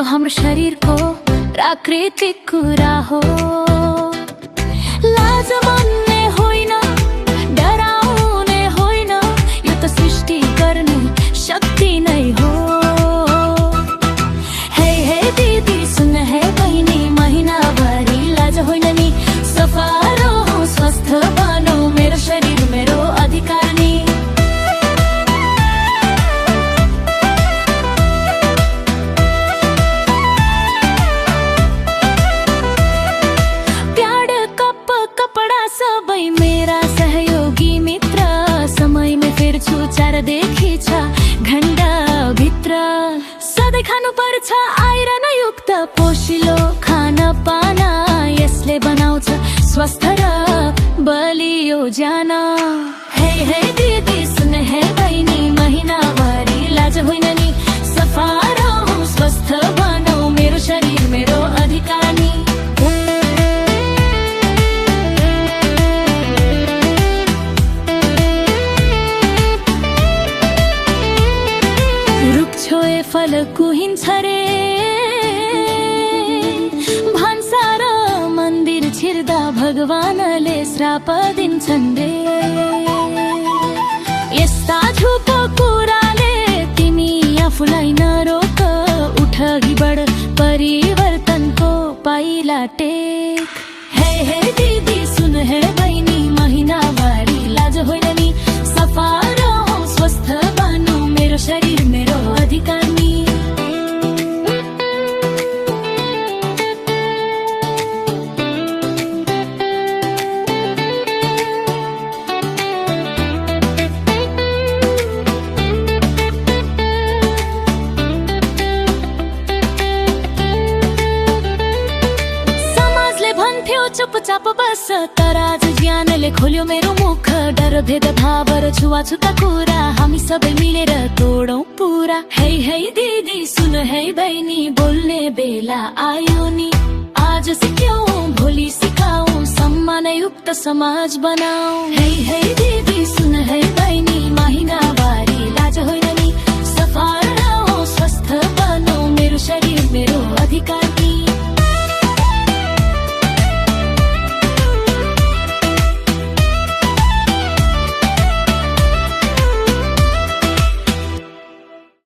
यो हाम्रो शरीरको प्राकृतिक कुरा हो। लाज मान्ने होइन, डराउने होइन, यो त सृष्टि गर्ने शक्ति नै हो। हे हे दिदी सुन, हे बहिनी महिनाभरि लाज होइन नि, सफा रहौं स्वस्थ बनौं, मेरो शरीर मेरो अधिकार नि। सबै मेरा सहयोगी मित्र, समयमै फेर्छु 4देखि 6 घण्टा भित्र। सधैँ खानु पर्छ आइरन युक्त पोषिलो खाना पाना, यसले बनाउँछ स्वस्थ र बलियो ज्यान। हे हे दिदी सुन, हे बहिनी महिनाभरि लाज होइन नि, सफा रहौं स्वस्थ बनौं, मेरो शरीर मेरो अधिकार नि। छोए फल कुहिन्छ रे, भन्सा र मन्दिर छिर्दा भगवानले श्राप दिन्छन् रे। यस्ता झुको कुराले तिमी आफूलाई नरोक, उठ अघि बढ परिवर्तनको पाइला टेक। हे हे दिदी सुन, हे बहिनी महिनाभरि लाज होइन नि, सफा रहौं स्वस्थ बनौं, मेरो शरीर मेरो अधिकार नि। समाजले भन्थ्यो चुपचाप बस, तर आज ज्ञानले खोल्यो मेरो मुख। डर भेदभाव र छुवाछुतका कुरा हामी सबै मिलेर तोडौं पुरा। हे हे दिदी सुन, हे बहिनी बोल्ने बेला आयो नि, आज सिक्यौं भोलि सिकाऊं, सम्मानयुक्त समाज बनाऊ। हे हे दिदी सुन, हे बहिनी महिना